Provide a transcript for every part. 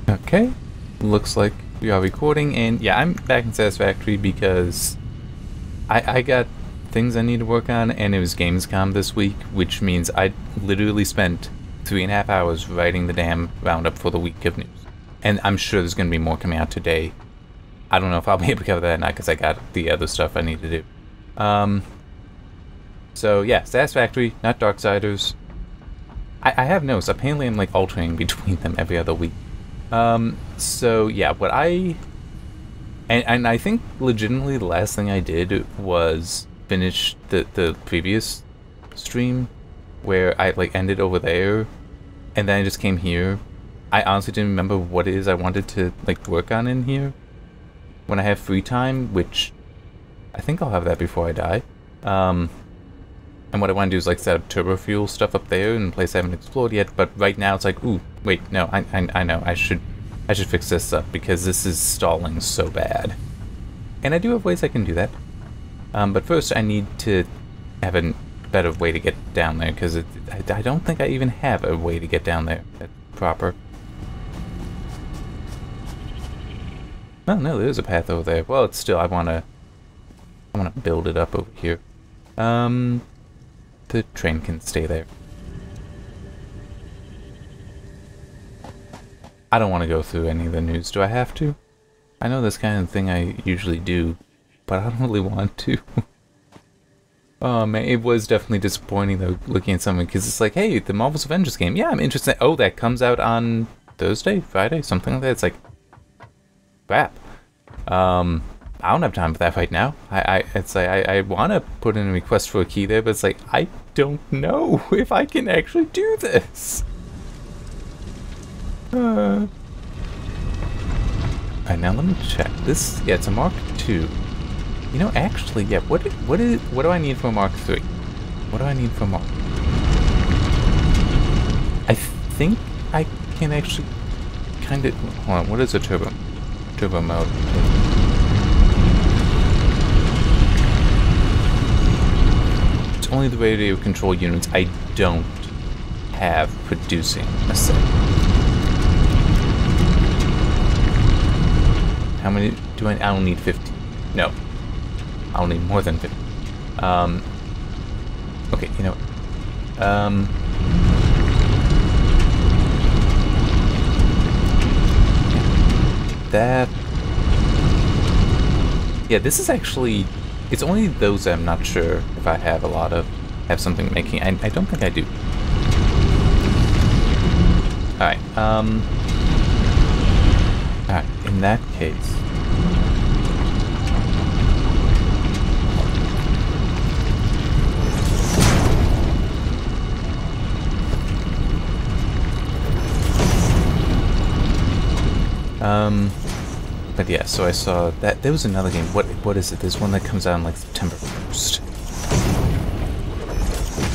Okay, looks like we are recording, and yeah, I'm back in Satisfactory because I got things I need to work on, and it was Gamescom this week, which means I literally spent 3.5 hours writing the damn roundup for the week of news. And I'm sure there's going to be more coming out today. I don't know if I'll be able to cover that or not, because I got the other stuff I need to do. So yeah, Satisfactory, not Darksiders. I have notes. Apparently I'm like alternating between them every other week. So yeah, what and I think legitimately the last thing I did was finish the previous stream where I like ended over there and then I just came here. I honestly didn't remember what it is I wanted to like work on in here when I have free time, which I think I'll have that before I die. And what I want to do is like set up turbo fuel stuff up there in a place I haven't explored yet, but right now it's like, ooh, wait, no, I know, I should fix this up because this is stalling so bad. And I do have ways I can do that. But first I need to have a better way to get down there, because I don't think I even have a way to get down there that's proper. Oh no, there is a path over there. Well, it's still, I wanna build it up over here. The train can stay there. I don't want to go through any of the news. Do I have to? I know this kind of thing I usually do, but I don't really want to. Oh man, it was definitely disappointing though, looking at something, because it's like, hey, the Marvel's Avengers game. Yeah, I'm interested. Oh, that comes out on Thursday, Friday, something like that. It's like, crap. I don't have time for that right now. It's like, I want to put in a request for a key there, but it's like, I don't know if I can actually do this. Alright, now let me check. This, yeah, it's a Mark II. You know, actually, yeah, what do I need for a Mark III? What do I need for a Mark? I think I can actually kind of, hold on, what is a turbo mode? It's only the radio control units I don't have producing a set. How many do I don't need 50. No. I'll need more than 50. Okay, you know what? That... Yeah, this is actually... It's only those I'm not sure if I have a lot of... Have something making... I don't think I do. Alright, Alright, in that case... But yeah, so I saw that there was another game. What is it? There's one that comes out on like September 1st.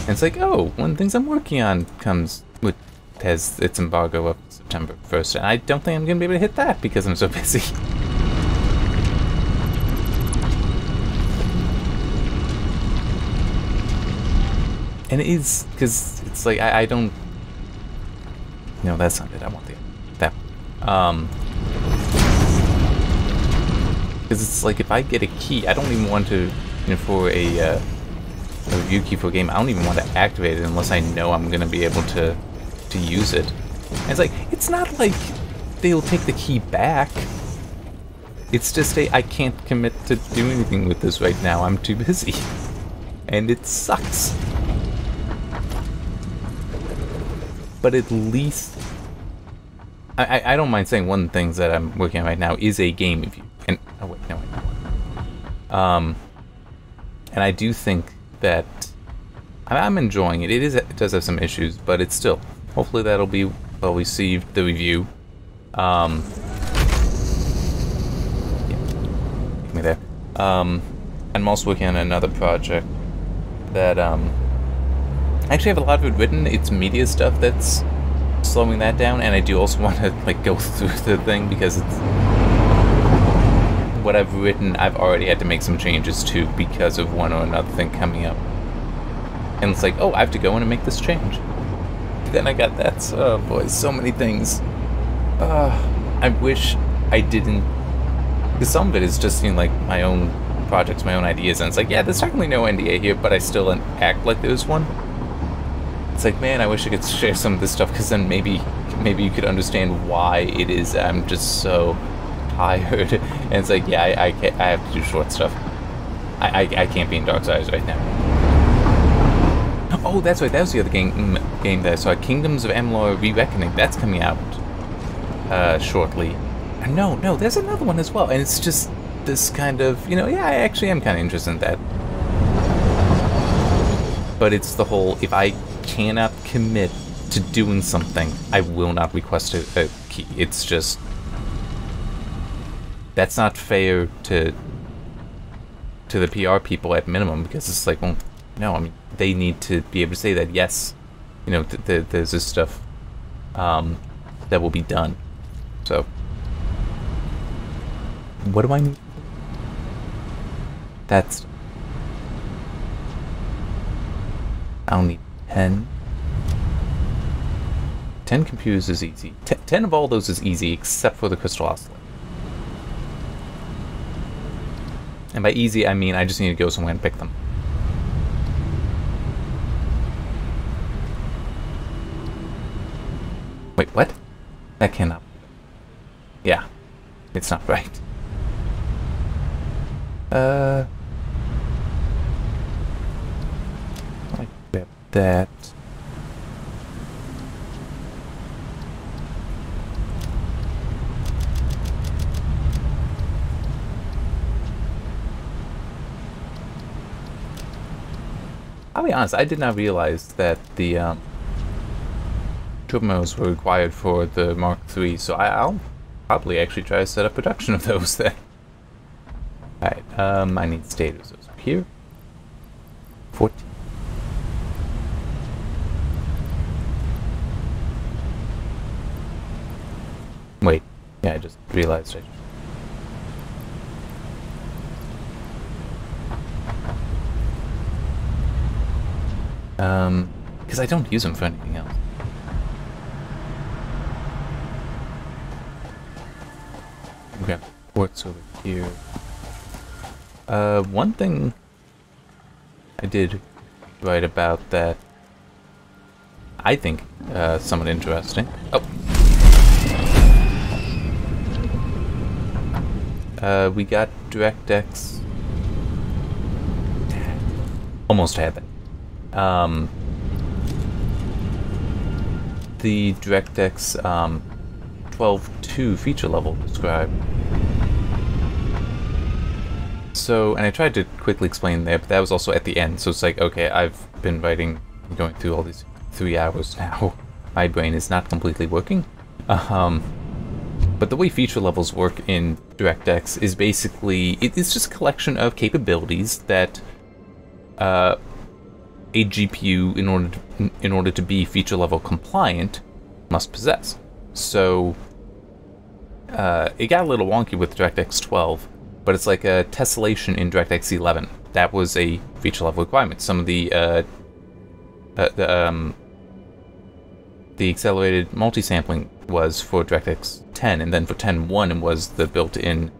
And it's like, oh, one of the things I'm working on has its embargo up September 1st, and I don't think I'm gonna be able to hit that because I'm so busy. And it is because it's like I don't. No, that's not it. I want that. Because it's like if I get a key, I don't even want to, you know, for a review key for a game, I don't even want to activate it unless I know I'm gonna be able to use it. And it's like, it's not like they'll take the key back. It's just I can't commit to do anything with this right now. I'm too busy, and it sucks. But at least I don't mind saying one of the things that I'm working on right now is a game review. And oh wait, no, and I do think that I'm enjoying it. It does have some issues, but it's still, hopefully that'll be well received, the review. Yeah, give me there. I'm also working on another project that I actually have a lot of it written. It's media stuff that's slowing that down, and I do also want to like go through the thing because it's what I've written. I've already had to make some changes to because of one or another thing coming up, and it's like, oh, I have to go in and make this change. Then I got that. Oh boy, so many things. I wish I didn't, because some of it is just, like, my own projects, my own ideas, and it's like, yeah, there's technically no NDA here, but I still act like there's one. It's like, man, I wish I could share some of this stuff, because then maybe you could understand why it is I'm just so tired. And it's like, yeah, I have to do short stuff. I can't be in Darksiders right now. Oh, that's right, that was the other game that I saw. Kingdoms of Amalur Re-Reckoning. That's coming out shortly. No, there's another one as well, and it's just this kind of, yeah, I actually am kind of interested in that. But it's the whole, if I cannot commit to doing something, I will not request a key. It's just, that's not fair to the PR people at minimum, because it's like, well, no, I mean, they need to be able to say that, yes, there's this stuff that will be done. So, what do I need? That's, I'll need 10. 10 computers is easy. 10 of all those is easy, except for the Crystal Oscillator. And by easy, I mean I just need to go somewhere and pick them. Wait, what? That cannot. Yeah, it's not right. I grab that. I'll be honest, I did not realize that the turbos were required for the Mark III, so I'll probably actually try to set up production of those then. Alright, I need status those up here. 14. Wait, yeah, I just realized because I don't use them for anything else. Okay, ports over here. One thing I did write about that I think somewhat interesting. We got DirectX. Almost had that. The DirectX 12.2 feature level described. So, and I tried to quickly explain there, but that was also at the end. So it's like, okay, I've been writing, going through all these 3 hours now. My brain is not completely working. But the way feature levels work in DirectX is basically, it's just a collection of capabilities that a GPU, in order to be feature level compliant, must possess. So it got a little wonky with DirectX 12, but it's like a tessellation in DirectX 11. That was a feature level requirement. Some of the accelerated multi-sampling was for DirectX 10, and then for 10.1 it was the built-in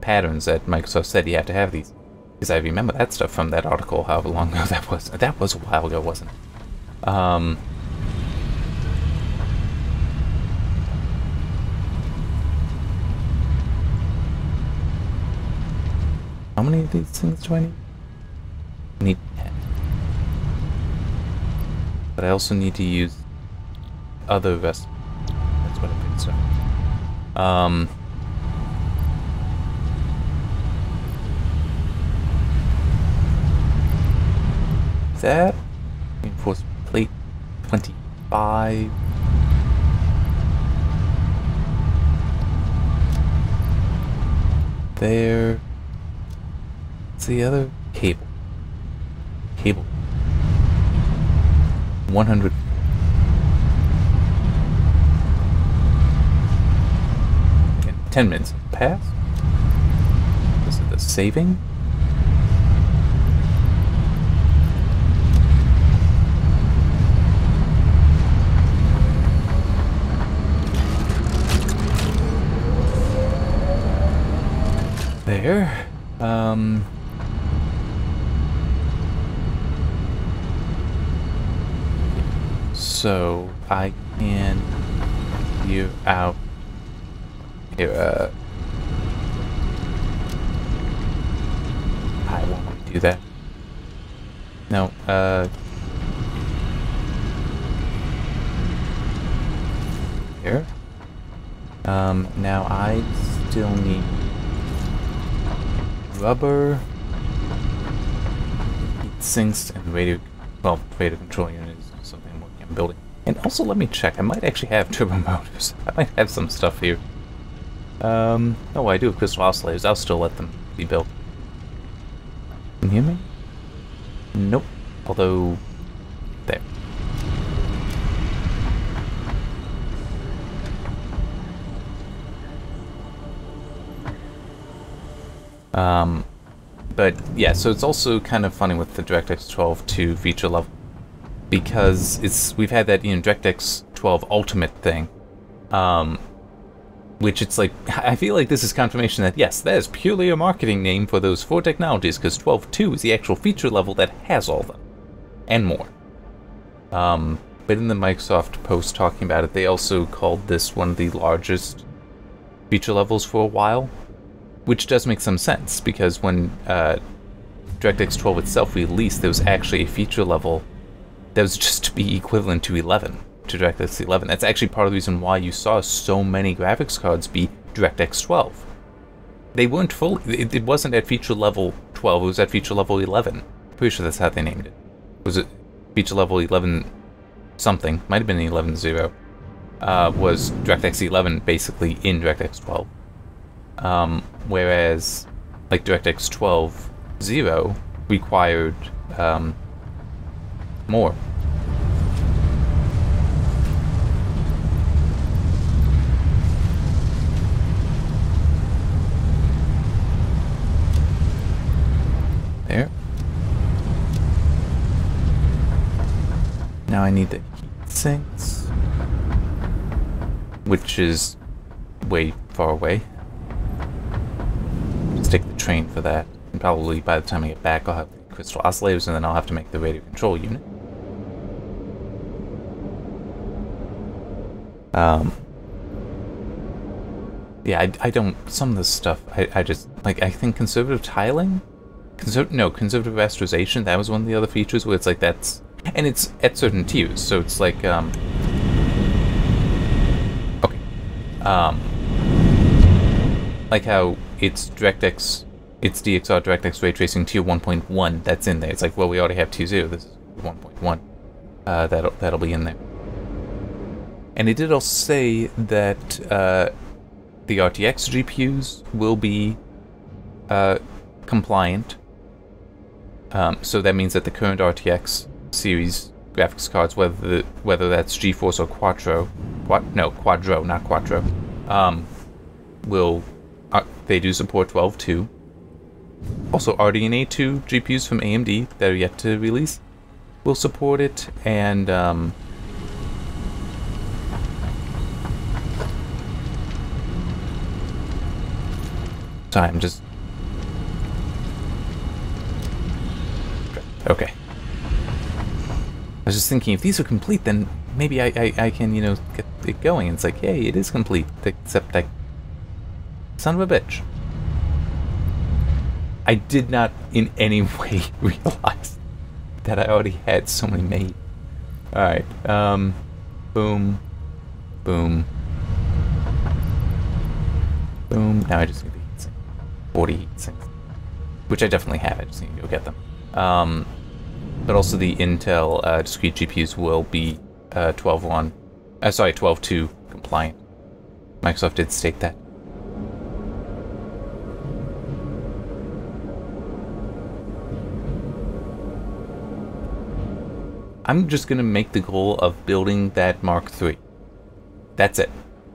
patterns that Microsoft said you have to have these. Because I remember that stuff from that article, however long ago that was. That was a while ago, wasn't it? How many of these things do I need? I need 10. But I also need to use other recipes. That's what I think so. That reinforcement plate 25. There. What's the other cable? Cable. 100. Okay, 10 minutes pass. This is the saving. there. So I can view out here. I won't do that. No. Here. Now I still need rubber, heat sinks, and radio control units. Something I'm working on building. And also, let me check. I might actually have turbo motors. I might have some stuff here. Oh, I do have crystal oscillators. I'll still let them be built. Can you hear me? Nope. Although, there. But yeah, so it's also kind of funny with the DirectX 12 2 feature level, because we've had that DirectX 12 Ultimate thing, which it's like, I feel like this is confirmation that yes, that is purely a marketing name for those 4 technologies, because 12.2 is the actual feature level that has all of them, and more. But in the Microsoft post talking about it, they also called this one of the largest feature levels for a while, which does make some sense, because when DirectX 12 itself released, there was actually a feature level that was just to be equivalent to 11, to DirectX 11. That's actually part of the reason why you saw so many graphics cards be DirectX 12. They weren't fully, it wasn't at feature level 12, it was at feature level 11. Pretty sure that's how they named it. Was it feature level 11 something? Might have been 11.0. Was DirectX 11 basically in DirectX 12. Whereas, like, DirectX 12.0 required, more. There. Now I need the heat sinks, which is way far away. Just take the train for that, and probably by the time I get back I'll have the crystal oscillators, and then I'll have to make the radio control unit. Yeah, I don't, some of this stuff, I just, like, I think conservative tiling? Conservative rasterization, that was one of the other features where it's like that's, and it's at certain tiers, so it's like, okay. Like how it's DirectX, it's DXR DirectX Ray Tracing tier 1.1, that's in there. It's like, well, we already have tier 0, this is 1.1. That'll be in there. And it did also say that the RTX GPUs will be compliant. So that means that the current RTX series graphics cards, whether that's GeForce or Quadro, not Quattro, they do support 12.2. Also, RDNA 2 GPUs from AMD that are yet to release will support it, and sorry, I'm just okay. I was just thinking, if these are complete, then maybe I can, you know, get it going. It's like, hey, it is complete, except I... Son of a bitch. I did not in any way realize that I already had so many made. Alright, boom, boom, boom. Now I just need the heat sink. 40 heat sinks. Which I definitely have, I just need to go get them. But also the Intel discrete GPUs will be 12.2 compliant. Microsoft did state that. I'm just gonna make the goal of building that Mark III. That's it.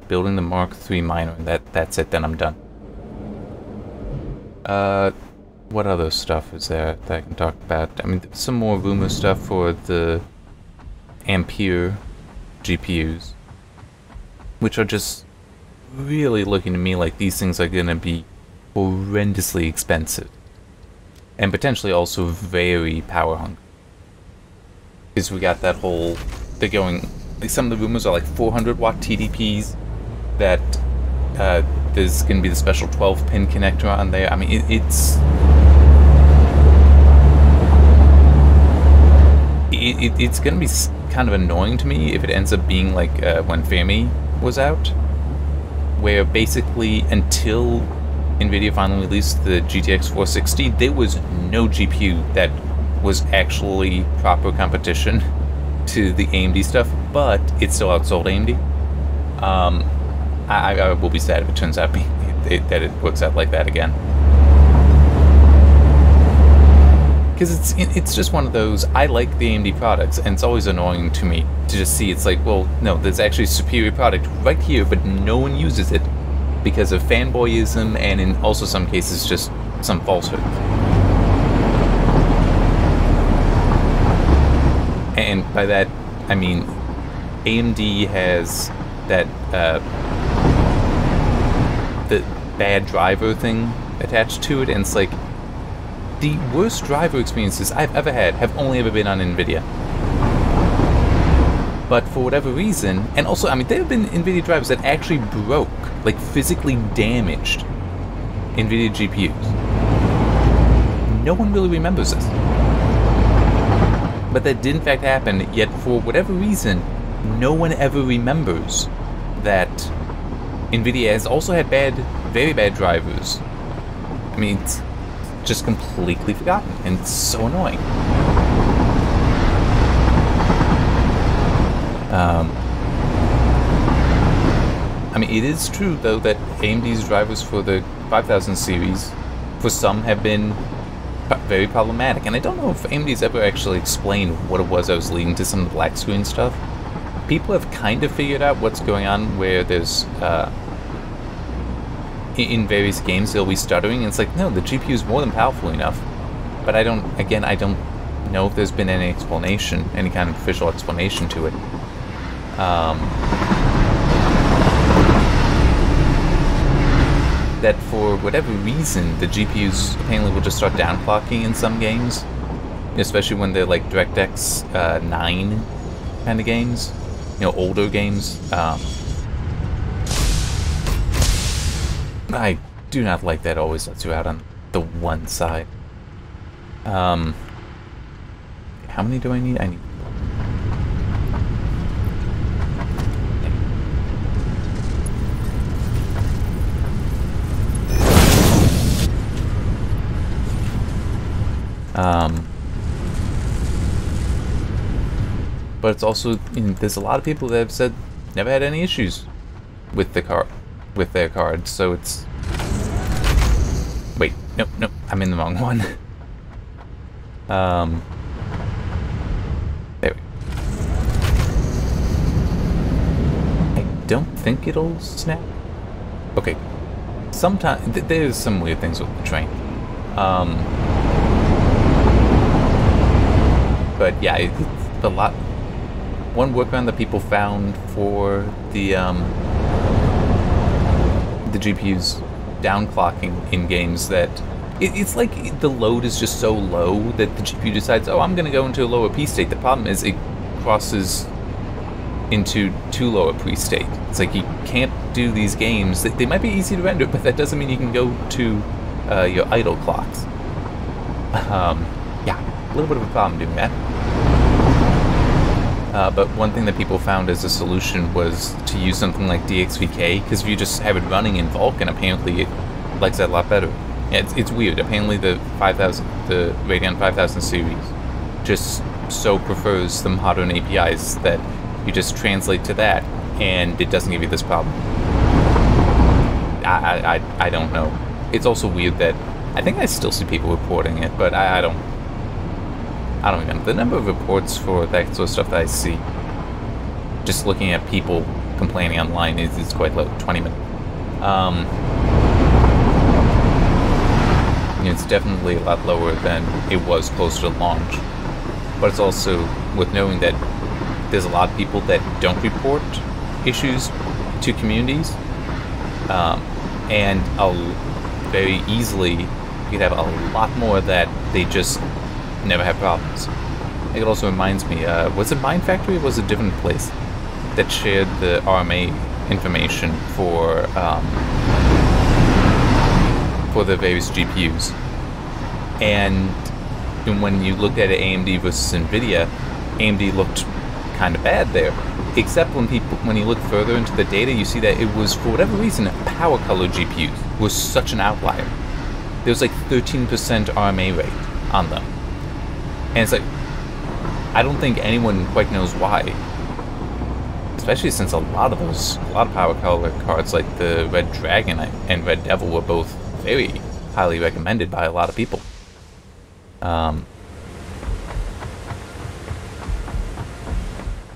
Building the Mark III miner, and that's it, then I'm done. What other stuff is there that I can talk about? I mean, some more rumor stuff for the Ampere GPUs, which are just really looking to me like these things are gonna be horrendously expensive. And potentially also very power hungry. Because we got that whole... They're going... Some of the rumors are like 400 watt TDPs. That there's going to be the special 12-pin connector on there. I mean, it's... It's going to be kind of annoying to me if it ends up being like when Fermi was out, where basically until NVIDIA finally released the GTX 460, there was no GPU that was actually proper competition to the AMD stuff, but it still outsold AMD. I will be sad if it turns out that it works out like that again. Because it's just one of those, I like the AMD products, and it's always annoying to me to just see, it's like, well, no, there's actually a superior product right here, but no one uses it because of fanboyism, and in also some cases, just some falsehood. And by that, I mean, AMD has that, the bad driver thing attached to it, and it's like, the worst driver experiences I've ever had have only ever been on NVIDIA. But for whatever reason, and also, I mean, there have been NVIDIA drivers that actually broke, like physically damaged NVIDIA GPUs. No one really remembers this. But that did in fact happen, yet for whatever reason, no one ever remembers that NVIDIA has also had very bad drivers. I mean, it's just completely forgotten, and it's so annoying. I mean, it is true, though, that AMD's drivers for the 5000 series, for some, have been very problematic, and I don't know if AMD's ever actually explained what it was that was leading to some of the black screen stuff. People have kind of figured out what's going on, where there's, in various games they'll be stuttering, and it's like, no, the GPU is more than powerful enough. But I don't know if there's been any explanation, any kind of official explanation to it. That for whatever reason, the GPUs apparently will just start downclocking in some games, especially when they're like DirectX 9 kind of games, you know, older games. I do not like that always lets you out on the one side. How many do I need? I need... But it's also, you know, there's a lot of people that have said never had any issues with their cards, so it's... Wait, no, I'm in the wrong one. There we go. I don't think it'll snap. Okay. Sometimes, there's some weird things with the train. But yeah, it's a lot... One workaround that people found for the GPU's downclocking in games, that it's like the load is just so low that the GPU decides, oh, I'm going to go into a lower P state. The problem is it crosses into too low a pre-state. It's like you can't do these games. They might be easy to render, but that doesn't mean you can go to your idle clocks. Yeah, a little bit of a problem doing that. But one thing that people found as a solution was to use something like DXVK, because if you just have it running in Vulkan, apparently it likes that a lot better. Yeah, it's weird. Apparently the Radeon 5000 series just so prefers the modern APIs that you just translate to that, and it doesn't give you this problem. I don't know. It's also weird that I think I still see people reporting it, but I don't remember. The number of reports for that sort of stuff that I see, just looking at people complaining online, is quite low. 20 minutes. It's definitely a lot lower than it was closer to launch. But it's also worth knowing that there's a lot of people that don't report issues to communities, and very easily, you could have a lot more of that. They just never have problems. It also reminds me, was it Mind Factory or was it a different place that shared the RMA information for the various GPUs? And when you looked at it, AMD versus NVIDIA, AMD looked kind of bad there. Except when you look further into the data, you see that it was, for whatever reason, power color GPUs was such an outlier. There was like 13% RMA rate on them. And it's like, I don't think anyone quite knows why. Especially since a lot of power color cards like the Red Dragon and Red Devil were both very highly recommended by a lot of people.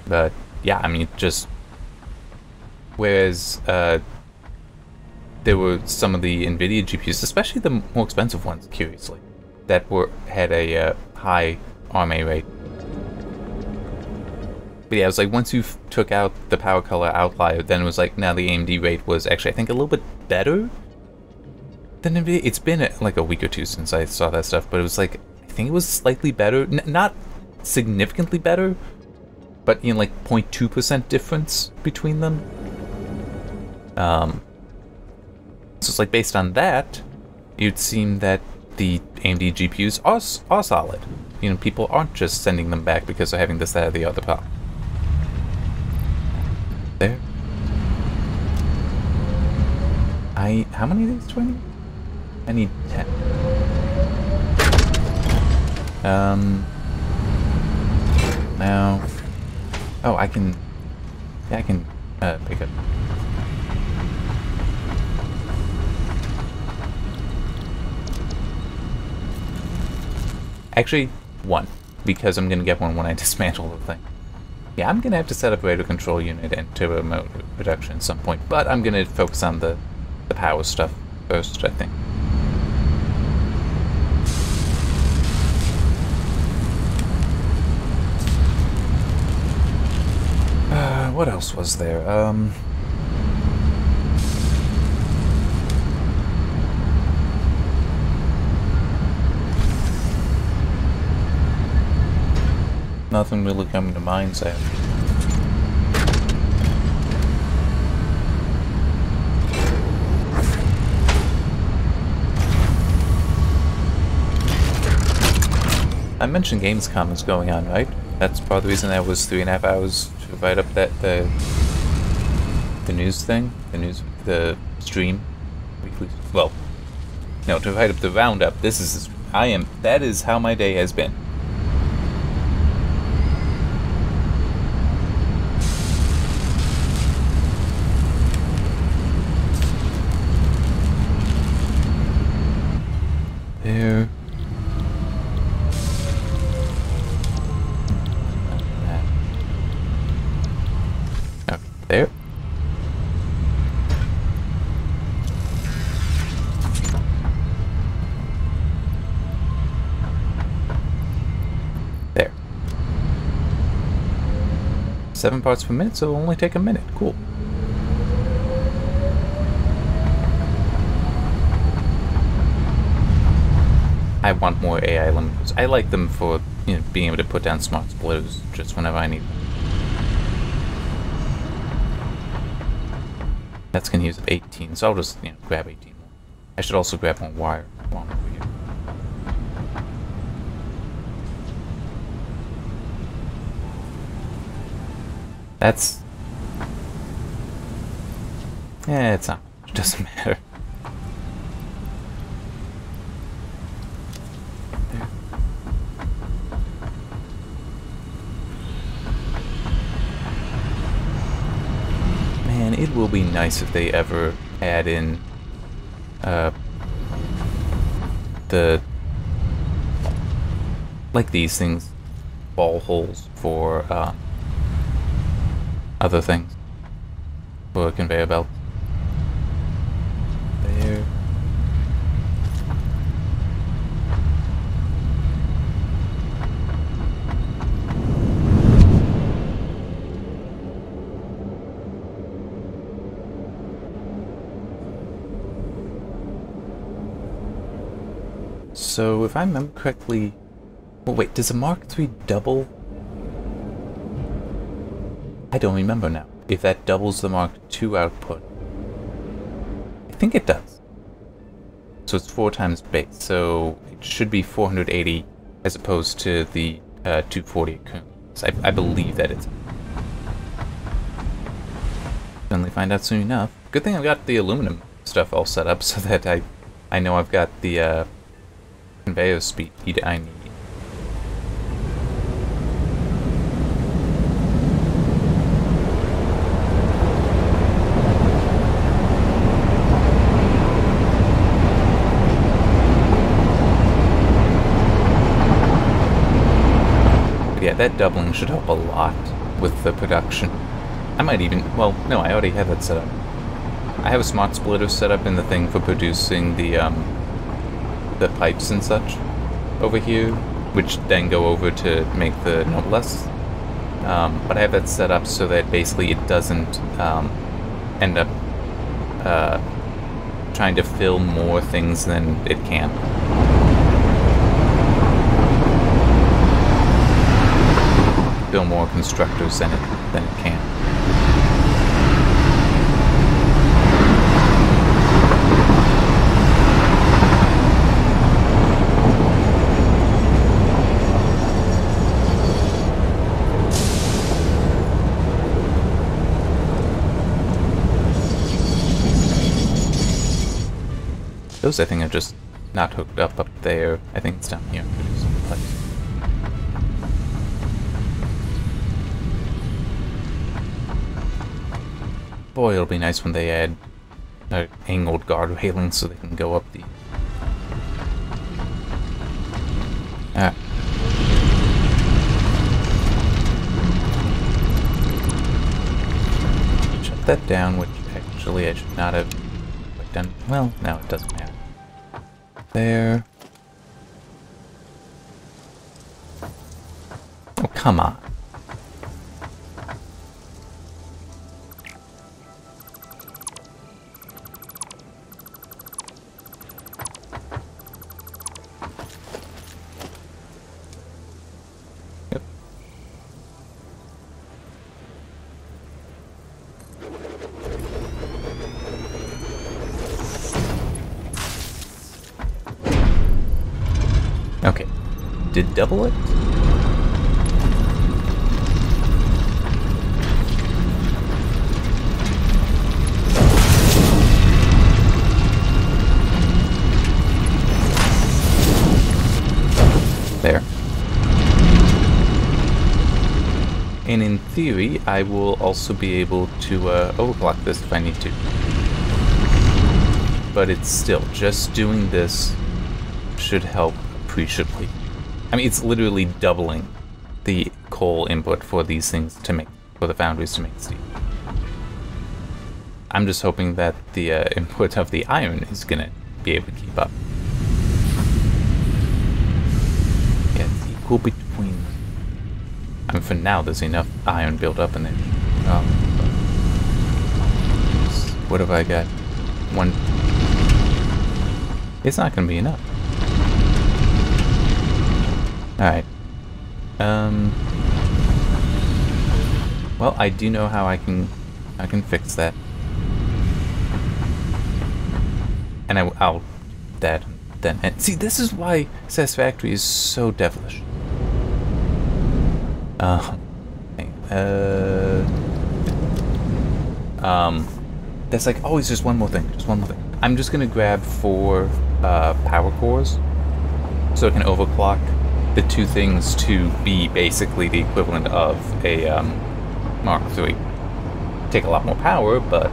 But yeah, I mean, just whereas there were some of the NVIDIA GPUs, especially the more expensive ones, curiously, that had a high RMA rate. But yeah, it was like once you took out the power color outlier, then it was like now the AMD rate was actually, I think, a little bit better than NVIDIA. It's been like a week or two since I saw that stuff, but it was like, I think it was slightly better, not significantly better, but like 0.2% difference between them. So it's like based on that, it'd seem that the AMD GPUs are solid. You know, people aren't just sending them back because they're having this, that, or the other problem. There. How many of these do I need? I need 10. Now. Oh, I can. Yeah, I can pick up. Actually, one, because I'm gonna get one when I dismantle the thing. Yeah, I'm gonna have to set up a radio control unit and turbo mode reduction at some point, but I'm gonna focus on the power stuff first, I think. What else was there? Nothing really coming to mind, Sam. I mentioned Gamescom is going on, right? That's part of the reason that was 3.5 hours to write up the news thing, the stream, weekly. Well, no, to write up the roundup. That is how my day has been. There. There. There. 7 parts per minute, so it'll only take a minute. Cool. I want more AI limiters. I like them for, you know, being able to put down smart splitters just whenever I need them. That's gonna use up 18, so I'll just, you know, grab 18 more. I should also grab more wire along over here. That's... yeah, it's not. It doesn't matter. There. Man, it will be nice if they ever add in like these things, ball holes for other things, for a conveyor belt. There. So if I remember correctly... Well, wait, does a Mark III double? I don't remember now. If that doubles the Mark II output. I think it does. So it's 4 times base, so it should be 480 as opposed to the 240 at current. So I believe that it's... Finally find out soon enough. Good thing I've got the aluminum stuff all set up so that I know I've got the conveyor speed I need. Yeah, that doubling should help a lot with the production. I might even... Well, no, I already have that set up. I have a smart splitter set up in the thing for producing the pipes and such over here, which then go over to make the noblesse. But I have that set up so that basically it doesn't end up trying to fill more things than it can. Fill more constructors than it can. Those, I think, are just not hooked up there. I think it's down here. Boy, it'll be nice when they add angled guard railings so they can go up the... Shut that down, which actually I should not have done. Well, no, it doesn't matter. There. Oh, come on. Yep. Okay. Did double it? There. And in theory, I will also be able to overclock this if I need to. But it's still, just doing this should help appreciably. I mean, it's literally doubling the coal input for these things to make, for the foundries to make steel. I'm just hoping that the input of the iron is gonna be able to keep up. Yeah, it's equal between... I mean, for now, there's enough iron built up in there. What have I got? One... It's not gonna be enough. Alright. Well, I do know how I can fix that. And I'll that then. And see, this is why Satisfactory is so devilish. There's like always just one more thing. I'm just gonna grab 4 power cores so it can overclock the 2 things to be basically the equivalent of a Mark III. Take a lot more power, but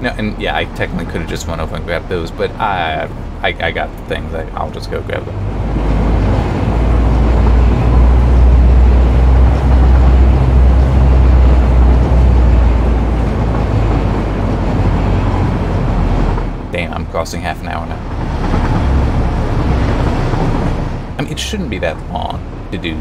no. And yeah, I technically could have just run over and grabbed those, but I got the things. I'll just go grab them. Damn, I'm crossing half an hour now. I mean, it shouldn't be that long to do.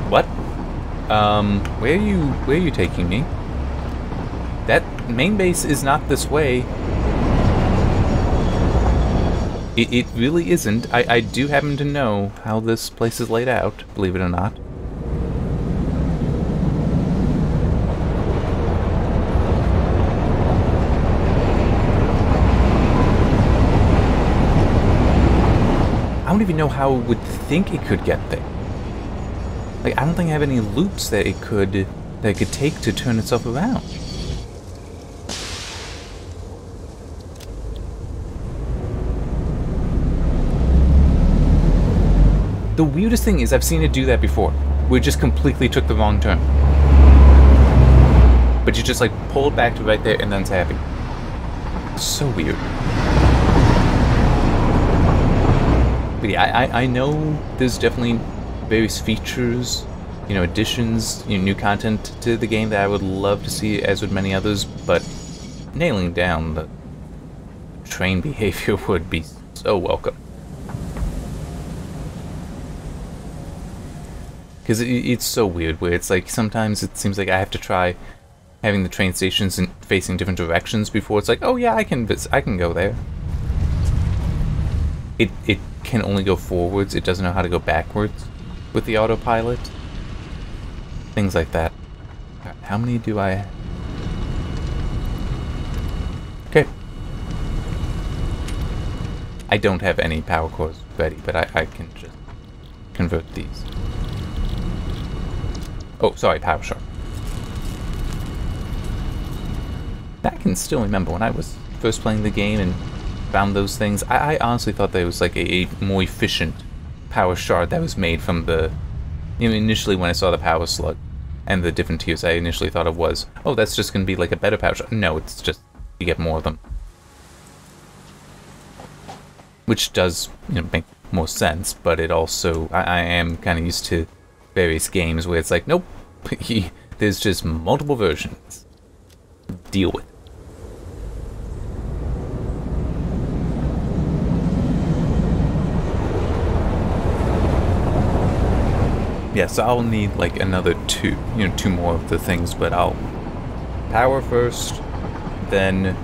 What? Where are you taking me? That main base is not this way. It really isn't. I do happen to know how this place is laid out, believe it or not. I don't even know how it would think it could get there. Like, I don't think I have any loops that it could take to turn itself around. The weirdest thing is I've seen it do that before, where it just completely took the wrong turn. But you just like pull it back to right there and then it's happy. It's so weird. But yeah, I know there's definitely various features, you know, additions, you know, new content to the game that I would love to see, as would many others, but nailing down the train behavior would be so welcome. Because it's so weird, where it's like, sometimes it seems like I have to try having the train stations facing different directions before it's like, oh yeah, I can go there. It can only go forwards, it doesn't know how to go backwards with the autopilot. Things like that. How many do I... Okay. I don't have any power cores ready, but I can just convert these. Oh, sorry, power shard. I can still remember when I was first playing the game and found those things. I honestly thought there was like a more efficient power shard that was made from the... You know, initially when I saw the power slug and the different tiers, I initially thought it was, oh, that's just going to be like a better power shard. No, it's just you get more of them. Which does, you know, make more sense, but it also... I am kind of used to various games where it's like, nope, there's just multiple versions. Deal with it. Yeah, so I'll need like another two more of the things, but I'll power first, then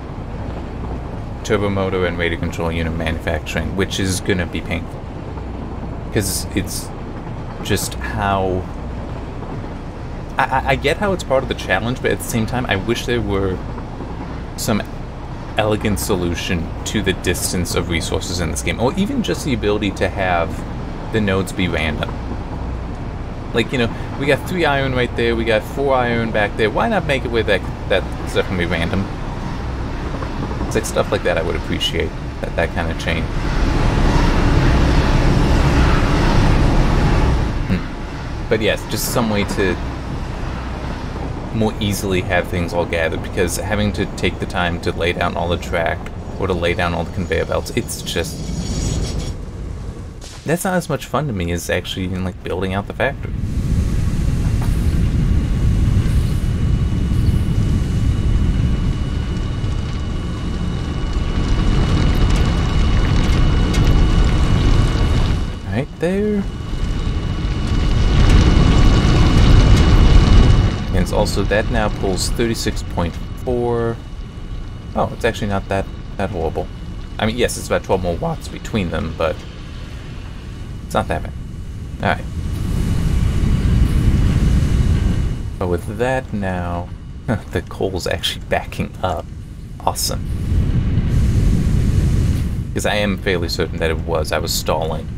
turbo motor and radio control unit manufacturing, which is gonna be painful. Because it's just how... I get how it's part of the challenge, but at the same time, I wish there were some elegant solution to the distance of resources in this game, or even just the ability to have the nodes be random. Like, you know, we got 3 iron right there, we got 4 iron back there. Why not make it where that stuff can be random? It's like stuff like that I would appreciate, that kind of change. But yes, just some way to more easily have things all gathered, because having to take the time to lay down all the track or to lay down all the conveyor belts, it's just... That's not as much fun to me as actually even like building out the factory. Right there. And it's also, that now pulls 36.4. Oh, it's actually not that horrible. I mean, yes, it's about 12 more watts between them, but it's not that bad. Alright. But with that now, the coal's actually backing up. Awesome. Because I am fairly certain that I was stalling.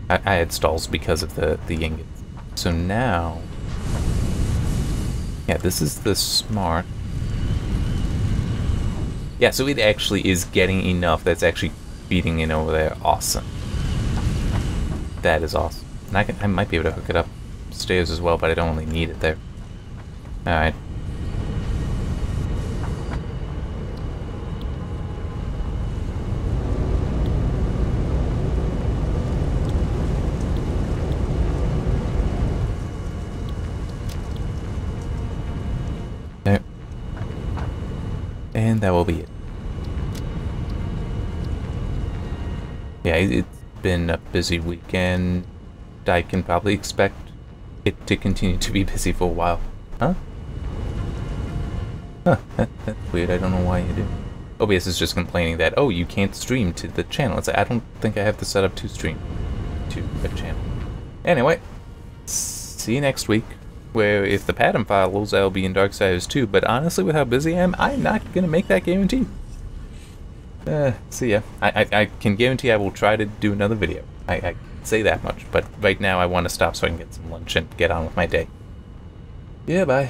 I had stalls because of the ingots. So now... Yeah, this is the smart. Yeah, so it actually is getting enough that's actually feeding in over there. Awesome. That is awesome. And I might be able to hook it up upstairs as well, but I don't really need it there. Alright. There. And that will be it. Yeah, it's been a busy weekend. I can probably expect it to continue to be busy for a while. Huh? Huh, that's weird. I don't know why you do. OBS is just complaining that, oh, you can't stream to the channel. It's like, I don't think I have to set up to stream to a channel. Anyway, see you next week, where if the pattern follows, I'll be in Darksiders 2, but honestly, with how busy I am, I'm not going to make that guarantee. See ya. I can guarantee I will try to do another video. I say that much, but right now I want to stop so I can get some lunch and get on with my day. Yeah, bye.